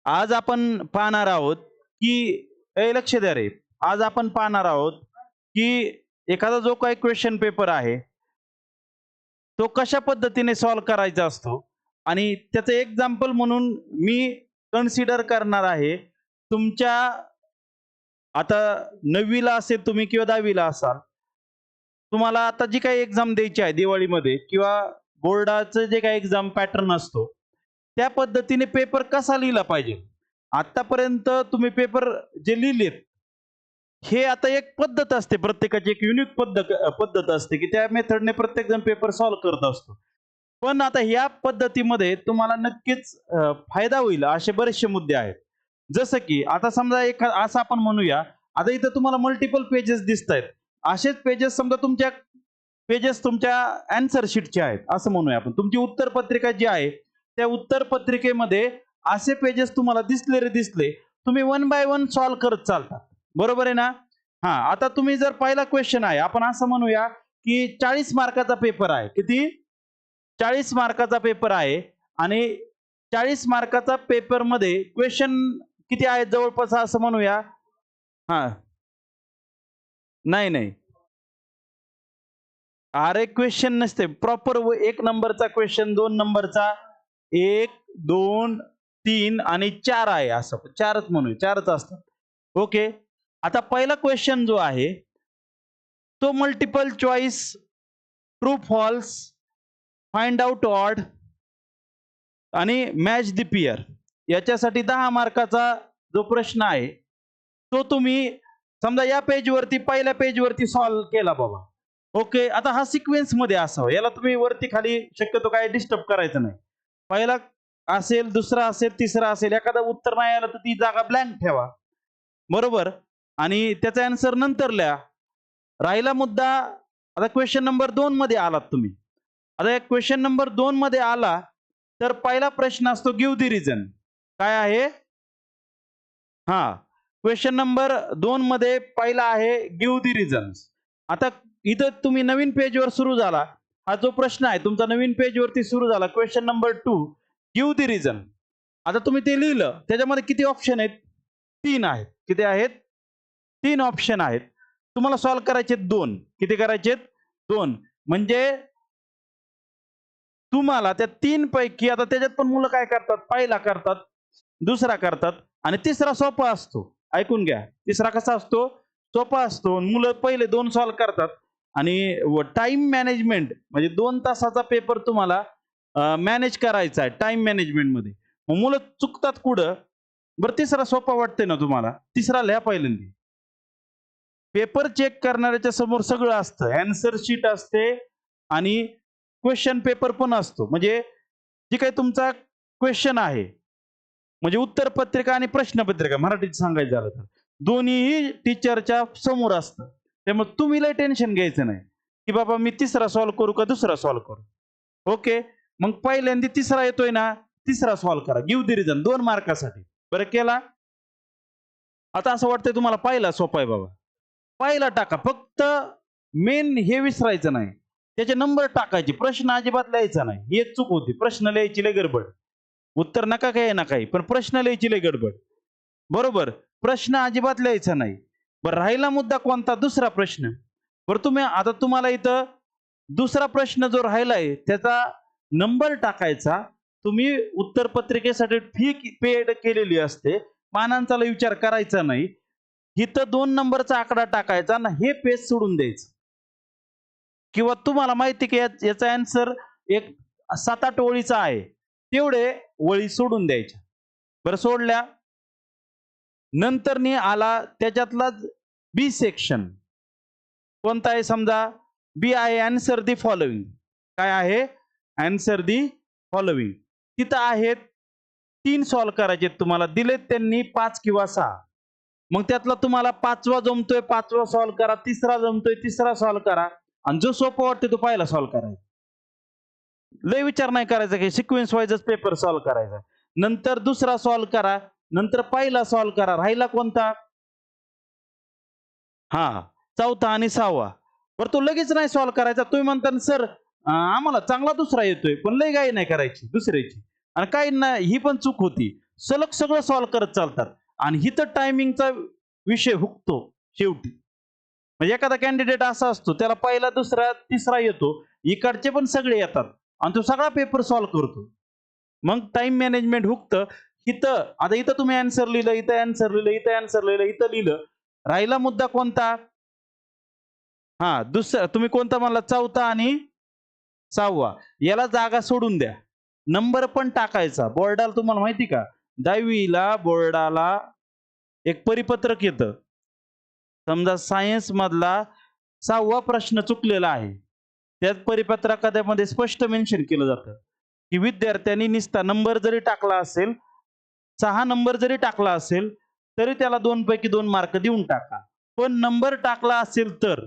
आज आपण पाहणार आहोत, की लक्ष द्या रे. आज आपण पाहणार आहोत, की एखादा जो काही क्वेशन पेपर आहे, तो कशा पद्धतीने सॉल्व्ह करायचा असतो आणि त्याचं एक्झाम्पल म्हणून मी कन्सिडर करणार आहे. तुमच्या आता 9वी असेल तुम्ही किंवा 10वी असाल. तुम्हाला आता जी काही एक्झाम द्यायची आहे दिवाळीमध्ये किंवा बोर्डाचं जे काही एक्झाम पॅटर्न असतो, त्या पद्धतीने पेपर कसा लिहिला पाहिजे. आतापर्यंत तुम्ही पेपर जे लिहिलेत, हे आता एक पद्धत असते प्रत्येकाची एक युनिक पद्धत असते, की त्या मेथडने प्रत्येकजण पेपर सॉल्व्ह करत असतो. पण आता ह्या पद्धतीमध्ये तुम्हाला नक्कीच फायदा होईल असे बरेचसे मुद्दे आहेत. जसं की आता समजा असं आपण म्हणूया, आता इथं तुम्हाला मल्टिपल पेजेस दिसतायत. असेच पेजेस समजा तुमच्या अँसर शीटचे आहेत असं म्हणूया आपण. तुमची उत्तरपत्रिका जी आहे, त्या उत्तरपत्रिकेमध्ये असे पेजेस तुम्हाला दिसले रे दिसले, तुम्ही वन बाय वन सॉल्व्ह करत चालता. बरोबर आहे ना? हां, आता तुम्ही जर पहिला क्वेश्चन आहे, आपण असं म्हणूया, की 40 मार्काचा पेपर आहे. किती? 40 मार्काचा पेपर आहे आणि 40 मार्काचा पेपरमध्ये क्वेश्चन किती आहेत जवळपास असं म्हणूया. हां, नाही. अरे क्वेश्चन नसते. प्रॉपर 1 नंबरचा क्वेश्चन, 2 नंबरचा 1, 2, 3 आणि 4 आहे असं. 4च म्हणूया, 4च असतात. ओके. आता पहिला क्वेश्चन जो आहे, तो multiple choice, true false, find out odd आणि मॅच द पेअर याच्यासाठी 10 मार्काचा जो प्रश्न आहे, तो तुम्ही समजा या पेजवरती पहिल्या पेजवरती सॉल्व्ह केला बाबा. ओके. आता हा सिक्वेन्समध्ये असावा. याला तुम्ही वरती खाली शक्यतो काय डिस्टर्ब करायचं नाही. पहिला असेल, दुसरा असेल, तिसरा असेल. एखादं उत्तर नाही आलं तर ती जागा ब्लँक ठेवा. बरोबर? आणि त्याचा आन्सर नंतर लिहा. राहिला मुद्दा आता क्वेश्चन नंबर 2 मध्ये आलात तुम्ही. आता क्वेश्चन नंबर 2 मध्ये आला, तर पहिला प्रश्न असतो गिव्ह द रिझन. काय आहे? हां. क्वेश्चन नंबर 2 मध्ये पहिला आहे गिव्ह द रिझन्स. आता इथं तुम्ही नवीन पेजवर सुरू झाला. हा जो प्रश्न आहे तुमचा नवीन पेजवरती सुरू झाला. Question number 2 give the reason. आता तुम्ही ते लिहिलं. त्याच्यामध्ये किती ऑप्शन आहेत? 3 आहेत. किती आहेत? 3 ऑप्शन आहेत. तुम्हाला सॉल्व्ह करायचे 2. किती करायचे? 2. म्हणजे तुम्हाला त्या 3 पैकी आता त्याच्यात पण मुलं काय करतात? पहिला करतात, दुसरा करतात आणि तिसरा सोपा असतो. ऐकून घ्या. तिसरा कसा असतो? सोपा असतो. मुलं पहिले 2 सॉल्व्ह करतात आणि टाईम मॅनेजमेंट म्हणजे 2 तासाचा पेपर तुम्हाला मॅनेज करायचा आहे टाईम मॅनेजमेंटमध्ये. मग मुलं चुकतात कुठं? बरं तिसरा सोपा वाटतंय ना तुम्हाला? तिसरा लिहा पहिल्यांदा. पेपर चेक करणाऱ्याच्या समोर सगळं असतं. ॲन्सर शीट असते आणि क्वेश्चन पेपर पण असतो. म्हणजे जे काही तुमचा क्वेश्चन आहे, म्हणजे उत्तरपत्रिका आणि प्रश्नपत्रिका मराठीत सांगायचं झालं तर, दोन्हीही टीचरच्या समोर असतं. त्यामुळे तुम्ही लय टेन्शन घ्यायचं नाही, की बाबा मी तिसरा सॉल्व्ह करू का दुसरा सॉल्व्ह करू. ओके. मग पहिल्यांदा तिसरा येतोय ना, तिसरा सॉल्व्ह करा. Give the reason 2 मार्कासाठी. बरं केला? आता असं वाटतंय तुम्हाला पहिला सोपा आहे बाबा. पहिला टाका. फक्त मेन हे विसरायचं नाही. त्याचे नंबर टाकायचे. प्रश्न अजिबात लिहायचा नाही. ही एक चूक होती. प्रश्न लिहायची लय गडबड. उत्तर नका काही ना काही, पण प्रश्न लिहायची लय गडबड. बरोबर. प्रश्न अजिबात लिहायचा नाही. बरं राहिला मुद्दा कोणता? दुसरा प्रश्न. बरं आता तुम्हाला इथं दुसरा प्रश्न जो राहिलाय त्याचा नंबर टाकायचा. तुम्ही उत्तरपत्रिकेसाठी फी पेड केलेली असते. पानांचा लय विचार करायचा नाही. इथं 2 नंबरचा आकडा टाकायचा आणि हे पेज सोडून द्यायचं. किंवा तुम्हाला माहिती की याचा आन्सर एक 7-8 ओळीचा आहे. तेवढे ओळी सोडून द्यायच्या. बरं सोडल्या. नंतरनी आला त्याच्यातलाच बी सेक्शन. कोणता आहे समजा? बी आहे आन्सर दी फॉलोइंग. काय आहे? Answer the following. तिथं आहेत 3 सॉल्व्ह करायचे तुम्हाला. दिलेत त्यांनी 5 किंवा 6. मग त्यातला तुम्हाला 5वा जमतोय 5वा सॉल्व्ह करा. तिसरा जमतोय तिसरा सॉल्व्ह करा. आणि जो सोपा वाटतोय तो पहिला सॉल्व्ह करायचा. लय विचार नाही करायचा की सिक्वेन्स वाईजच पेपर सॉल्व्ह करायचा. नंतर दुसरा सॉल्व्ह करा. नंतर पहिला सॉल्व्ह करा. राहिला कोणता? हां, चौथा आणि 6वा. बरं तो लगेच नाही सॉल्व्ह करायचा. तुम्ही म्हणता ना, "सर आम्हाला चांगला दुसरा येतोय." पण लय घाई नाही करायची दुसऱ्याची. आणि काहींना ही पण चूक होती. सलग सगळं सॉल्व्ह करत चालतात आणि हिथं टायमिंगचा विषय हुकतो शेवटी. म्हणजे एखादा कॅन्डिडेट असा असतो त्याला पहिला दुसरा तिसरा येतो, इकडचे पण सगळे येतात आणि तो सगळा पेपर सॉल्व्ह करतो. मग टाइम मॅनेजमेंट हुकतं. इथं आता इथं तुम्ही आन्सर लिहिलं, इथं आन्सर लिहिलं, इथं आन्सर लिहिलं, इथं लिहिलं. राहिला मुद्दा कोणता? हा, दुसरा तुम्ही कोणता म्हणला? चौथा आणि 6वा. याला जागा सोडून द्या. नंबर पण टाकायचा. बोर्डाला तुम्हाला माहिती का? 10वीला बोर्डाला एक परिपत्रक येतं. समजा सायन्स मधला 6वा प्रश्न चुकलेला आहे. त्यात परिपत्रकामध्ये स्पष्ट मेन्शन केलं जातं, की विद्यार्थ्यांनी निस्ता नंबर जरी टाकला असेल, 6 नंबर जरी टाकला असेल, तरी त्याला 2 पैकी 2 मार्क देऊन टाका. पण नंबर टाकला असेल तर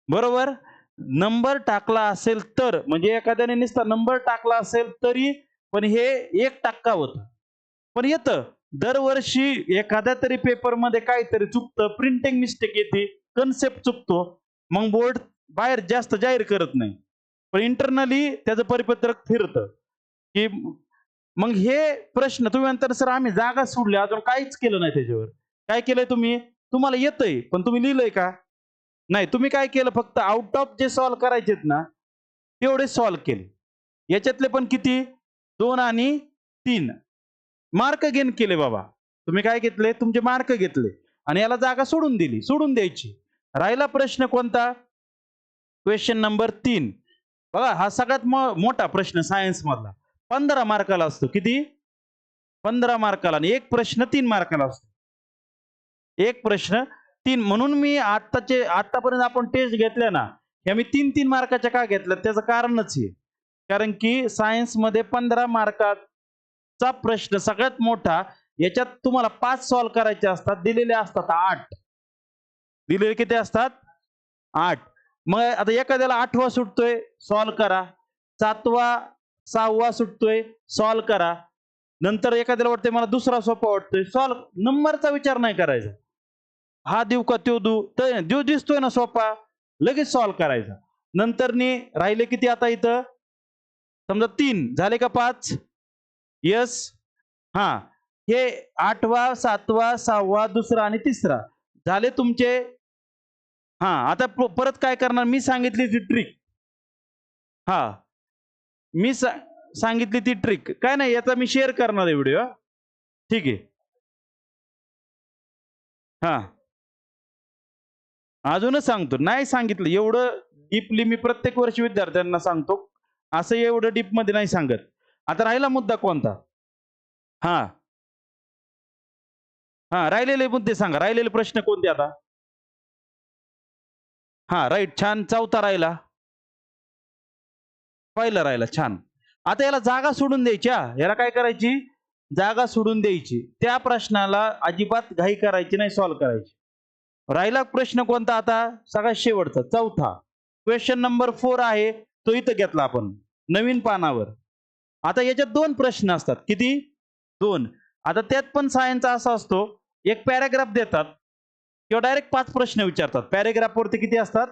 बरोबर? नंबर टाकला असेल तर म्हणजे एखाद्याने नुसता नंबर टाकला असेल तरी पण हे 1% होतं. पण येतं. दरवर्षी एखाद्या तरी पेपरमध्ये काहीतरी चुकतं, प्रिंटिंग मिस्टेक येते, कन्सेप्ट चुकतो. मग बोर्ड बाहेर जास्त जाहीर करत नाही. पण इंटरनली त्याचं परिपत्रक फिरतं, की मग हे प्रश्न तुम्ही म्हणता सर आम्ही जागा सोडल्या, अजून काहीच केलं नाही त्याच्यावर. काय केलंय तुम्ही? तुम्हाला येतंय, पण तुम्ही लिहिलंय का? नाही. तुम्ही काय केलं? फक्त आउट ऑफ जे सॉल्व्ह करायचेत ना, तेवढे सॉल्व्ह केले. याच्यातले पण किती? 2 आणि 3 मार्क गेन केले बाबा. तुम्ही काय घेतले? तुमचे मार्क घेतले आणि याला जागा सोडून दिली. सोडून द्यायची. राहिला प्रश्न कोणता? Question number 3. बघा हा सगळ्यात मोठा प्रश्न सायन्स मधला. 15 मार्काला असतो. किती? 15 मार्काला आणि एक प्रश्न 3 मार्काला असतो. एक प्रश्न 3 म्हणून मी आतापर्यंत आपण टेस्ट घेतल्या ना, ह्या मी 3-3 मार्काच्या का घेतल्या? त्याचं कारणच आहे. कारण की सायन्समध्ये 15 मार्काचा प्रश्न सगळ्यात मोठा. याच्यात तुम्हाला 5 सॉल्व्ह करायचे असतात. दिलेले असतात 8. दिलेले किती असतात? 8. मग आता एखाद्याला 8वा सुटतोय, सॉल्व्ह करा. 7वा, 6वा सुटतोय, सॉल्व्ह करा. नंतर एखाद्याला वाटतंय मला दुसरा सोपा वाटतोय, सॉल्व्ह. नंबरचा विचार नाही करायचा. हा देऊ का त्यो देऊ? तर देऊ दिसतोय ना सोपा, लगेच सॉल्व्ह करायचा. नंतरनी राहिले किती आता इथं? समजा 3 झाले का 5? येस. हां. हे 8वा, 7वा, 6वा, दुसरा आणि तिसरा झाले तुमचे. हां, आता परत काय करणार? मी सांगितली ती ट्रिक. हां, मी सांगितली ती ट्रिक. काय नाही याचा मी शेअर करणार आहे व्हिडिओ. ठीक आहे. हां. अजूनच सांगतो. नाही सांगितलं एवढं डीपली मी प्रत्येक वर्षी विद्यार्थ्यांना सांगतो. असं एवढं डीपमध्ये नाही सांगत. आता राहिला मुद्दा कोणता? हां, हां. राहिलेले मुद्दे सांगा. राहिलेले प्रश्न कोणते आता? हां, राइट. छान. चौथा राहिला. पहिला राहिला. छान. आता याला जागा सोडून द्यायची हां. याला काय करायची? जागा सोडून द्यायची. त्या प्रश्नाला अजिबात घाई करायची नाही, सॉल्व्ह करायची. राहिला प्रश्न कोणता आता? सगळ्यात शेवटचा, चौथा. क्वेश्चन नंबर 4 आहे. तो इथं घेतला आपण. नवीन पानावर. आता याच्यात 2 प्रश्न असतात. किती? 2. आता त्यात पण सायन्सचा असा असतो, एक पॅराग्राफ देतात किंवा डायरेक्ट 5 प्रश्न विचारतात. पॅराग्राफवरती किती असतात?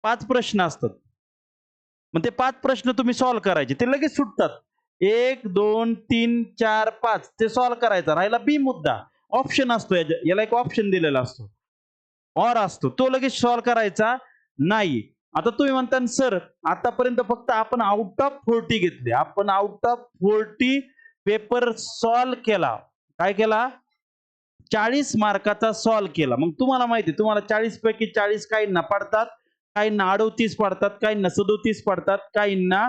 5 प्रश्न असतात. मग ते 5 प्रश्न तुम्ही सॉल्व्ह करायचे. ते लगेच सुटतात. 1, 2, 3, 4, 5 ते सॉल्व्ह करायचा. राहिला बी मुद्दा. ऑप्शन असतो याला एक ऑप्शन दिलेला असतो. ऑर असतो. तो लगेच सॉल्व्ह करायचा नाही. आता तुम्ही म्हणता सर आतापर्यंत फक्त आपण आउट ऑफ 40 घेतले. आपण आउट ऑफ 40 पेपर सॉल्व्ह केला. काय केला? 40 मार्काचा सॉल्व्ह केला. मग तुम्हाला माहिती आहे तुम्हाला 40 पैकी 40 काहींना पडतात, काहींना 38 पडतात, काहींना 37 पडतात, काहींना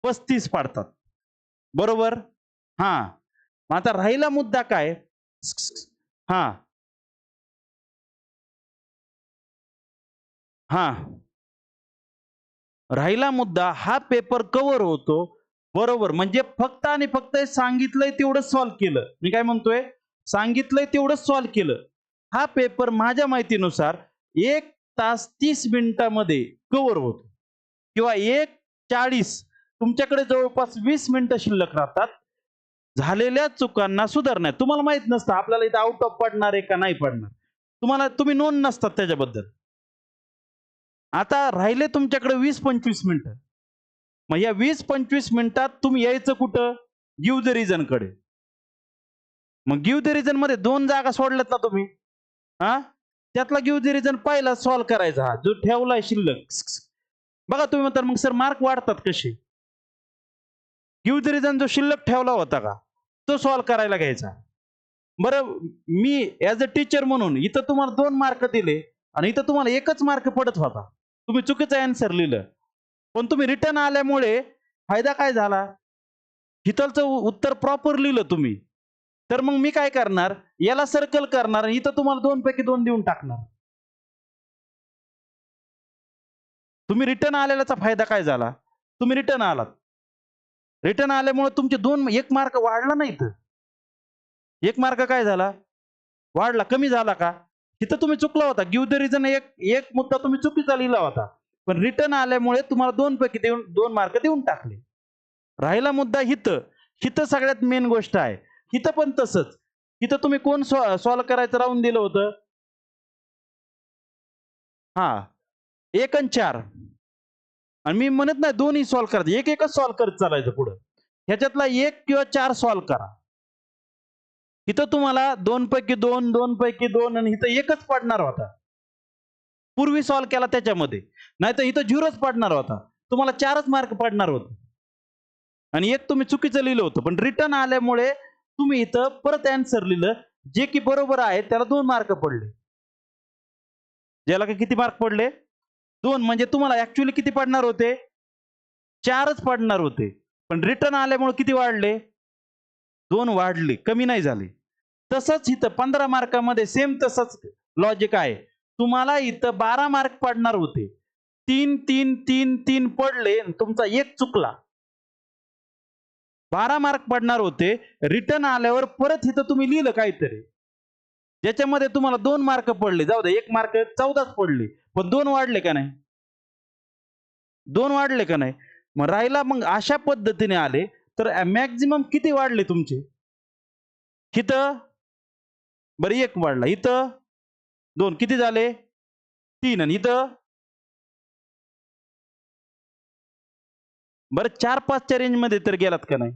35 पडतात. बरोबर? हां. आता राहिला मुद्दा काय? हां, हां. राहिला मुद्दा हा पेपर कव्हर होतो. बरोबर. म्हणजे फक्त आणि फक्त सांगितलंय तेवढंच सॉल्व्ह केलं. मी काय म्हणतोय? सांगितलंय तेवढंच सॉल्व्ह केलं. हा पेपर माझ्या माहितीनुसार 1 तास 30 मिनिटामध्ये कव्हर होतो किंवा 1:40 तुमच्याकडे जवळपास 20 मिनिटं शिल्लक राहतात. झालेल्या चुकांना सुधारण्यात. तुम्हाला माहित नसतं आपल्याला इथं आउट ऑफ पडणार आहे का नाही पडणार. तुम्ही नोंद नसतात त्याच्याबद्दल. आता राहिले तुमच्याकडे 20-25 मिनिटं. मग या 20-25 मिनिटात तुम्ही यायचं कुठं? गिव्ह द रिझन कडे. मग गिव्ह द रिझन मध्ये 2 जागा सोडल्यात ना तुम्ही. हा, त्यातला गिव्ह द रिझन पहिला सॉल्व्ह करायचा, हा जो ठेवलाय शिल्लक. बघा तुम्ही म्हणता मग सर मार्क वाढतात कसे? गिव्ह द रिझन जो शिल्लक ठेवला होता का, तो सॉल्व्ह करायला घ्यायचा. बरं, मी ॲज अ टीचर म्हणून इथं तुम्हाला 2 मार्क दिले आणि इथं तुम्हाला 1च मार्क पडत होता. तुम्ही चुकीचं आन्सर लिहिलं. पण तुम्ही रिटर्न आल्यामुळे फायदा काय झाला? इथलचं उत्तर प्रॉपर लिहिलं तुम्ही. तर मग मी काय करणार? याला सर्कल करणार आणि इथं तुम्हाला 2 पैकी 2 देऊन टाकणार. तुम्ही रिटर्न आलेल्याचा फायदा काय झाला? तुम्ही रिटर्न आलात. रिटर्न आल्यामुळे तुमचे 1 मार्क वाढला नाही इथं. 1 मार्क काय झाला? वाढला, कमी झाला का? तिथं तुम्ही चुकला होता. गिव्ह द रिझन एक मुद्दा तुम्ही चुकीचा लिहिला होता. पण रिटर्न आल्यामुळे तुम्हाला 2 पैकी 2 मार्क देऊन टाकले. राहिला मुद्दा हिथं. हिथं सगळ्यात मेन गोष्ट आहे. हिथं पण तसंच. इथं तुम्ही कोण सॉल्व्ह करायचं राहून दिलं होतं? हां, 1 आणि 4. आणि मी म्हणत नाही दोन्ही सॉल्व्ह करायचं. एकच सॉल्व्ह करत चालायचं पुढं. ह्याच्यातला 1 किंवा 4 सॉल्व्ह करा. इथं तुम्हाला 2 पैकी 2, 2 पैकी 2 आणि इथं 1च पडणार होता. पूर्वी सॉल्व्ह केला त्याच्यामध्ये. नाहीतर इथं 0च पडणार होता. तुम्हाला 4च मार्क पडणार होते. आणि 1 तुम्ही चुकीचं लिहिलं होतं. पण रिटर्न आल्यामुळे तुम्ही इथं परत आन्सर लिहिलं. जे की बरोबर आहे त्याला 2 मार्क पडले. ज्याला की किती मार्क पडले? 2. म्हणजे तुम्हाला ॲक्चुअली किती पडणार होते? 4च पडणार होते. पण रिटर्न आल्यामुळे किती वाढले? 2 वाढले, कमी नाही झाले. तसंच इथं 15 मार्कामध्ये सेम तसंच लॉजिक आहे. तुम्हाला इथं 12 मार्क पडणार होते. 3, 3, 3, 3 पडले आणि तुमचा 1 चुकला. 12 मार्क पडणार होते. रिटर्न आल्यावर परत इथं तुम्ही लिहिलं काहीतरी. ज्याच्यामध्ये तुम्हाला 2 मार्क पडले. जाऊ दे 1 मार्क 14च पडले. पण 2 वाढले का नाही? 2 वाढले का नाही? मग अशा पद्धतीने आले तर मॅक्सिमम किती वाढले तुमचे? इथं बरं 1 वाढला. इथं 2 किती झाले? 3 आणि इथं बरं 4-5 च्या रेंजमध्ये तर गेलात का नाही?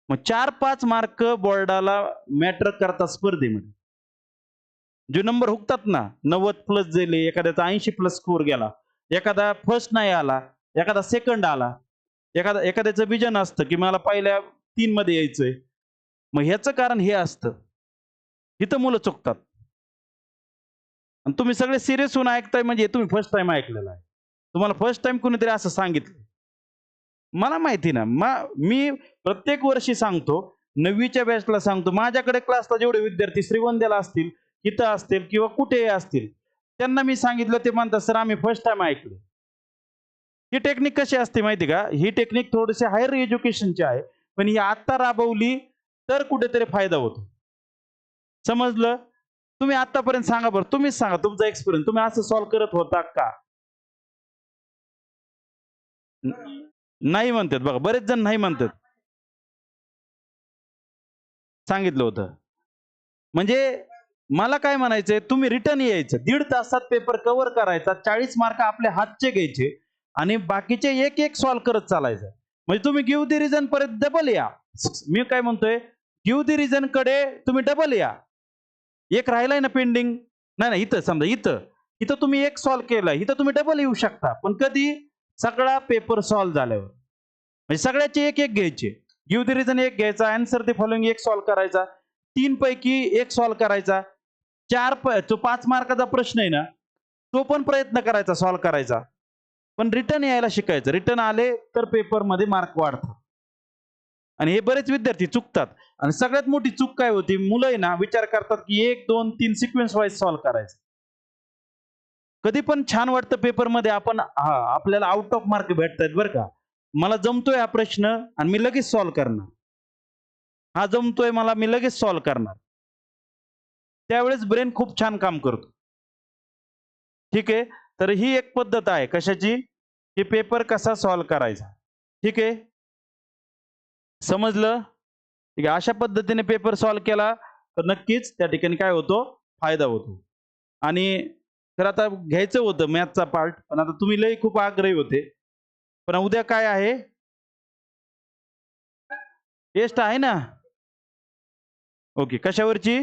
मग 4-5 मार्क बोर्डाला मॅटर करतात स्पर्धेमध्ये. जे नंबर हुकतात ना 90 प्लस गेले, एखाद्याचा 80 प्लस स्कोर गेला, एखादा फर्स्ट नाही आला, एखादा सेकंड आला, एखाद्याचं विजन असतं की मला पहिल्या 3 मध्ये यायचंय. मग ह्याचं कारण हे असतं. इथं मुलं चुकतात. आणि तुम्ही सगळे सिरियस होऊन ऐकताय म्हणजे तुम्ही फर्स्ट टाइम ऐकलेला आहे. तुम्हाला फर्स्ट टाइम कोणीतरी असं सांगितलं. मला माहिती ना. मी प्रत्येक वर्षी सांगतो, 9वीच्या बॅचला सांगतो. माझ्याकडे क्लासला जेवढे विद्यार्थी श्रीगोंद्याला असतील, इथं असतील किंवा कुठेही असतील, त्यांना मी सांगितलं ते म्हणतात, "सर आम्ही फर्स्ट टाईम ऐकलं." ही टेक्निक कशी असते माहिती का? ही टेक्निक थोडीशी हायर एज्युकेशनची आहे. पण ही आत्ता राबवली तर कुठेतरी फायदा होतो. समजलं? तुम्ही आत्तापर्यंत सांगा बरं. तुम्हीच सांगा तुमचा एक्सपिरियन्स. तुम्ही असं सॉल्व्ह करत होता का? नाही म्हणतात बघा. बरेच जण नाही म्हणतात. सांगितलं होतं. म्हणजे मला काय म्हणायचंय, तुम्ही रिटर्न यायचं. 1.5 तासात पेपर कव्हर करायचा. 40 मार्क आपल्या हातचे घ्यायचे आणि बाकीचे एक सॉल्व्ह करत चालायचं. म्हणजे तुम्ही गिव्ह द रिझन परत डबल या. मी काय म्हणतोय, गिव्ह द रिझन कडे तुम्ही डबल या. एक राहिलाय ना पेंडिंग. नाही, नाही इथं समजा इथं तुम्ही एक सॉल्व्ह केलाय. इथं तुम्ही डबल येऊ शकता. पण कधी? सगळा पेपर सॉल्व्ह झाल्यावर. म्हणजे सगळ्याचे एक घ्यायचे. गिव्ह द रिझन एक घ्यायचा, आन्सर द फॉलोइंग एक सॉल्व्ह करायचा. 3 पैकी एक सॉल्व्ह करायचा. तो 5 मार्काचा प्रश्न आहे ना, तो पण प्रयत्न करायचा सॉल्व्ह करायचा. पण रिटर्न यायला शिकायचं. रिटर्न आले तर पेपरमध्ये मार्क वाढतात. आणि हे बरेच विद्यार्थी चुकतात. आणि सगळ्यात मोठी चूक काय होती? मुलं आहे ना विचार करतात की 1, 2, 3 सिक्वेन्स वाईज सॉल्व्ह करायचं. कधी पण छान वाटतं पेपरमध्ये आपल्याला आउट ऑफ मार्क भेटतायत बरं का. मला जमतोय हा प्रश्न आणि मी लगेच सॉल्व्ह करणार. हा जमतोय मला, मी लगेच सॉल्व्ह करणार. त्यावेळेस ब्रेन खूप छान काम करतो. ठीक आहे. तर ही एक पद्धत आहे कशाची? की पेपर कसा सॉल्व्ह करायचा. ठीक आहे. समजलं? ठीक आहे. अशा पद्धतीने पेपर सॉल्व्ह केला तर नक्कीच त्या ठिकाणी काय होतो? फायदा होतो. आणि तर आता घ्यायचं होतं मॅथचा पार्ट, पण आता तुम्ही लई खूप आग्रही होते. पण उद्या काय आहे? टेस्ट आहे ना? ओके, कशावरची?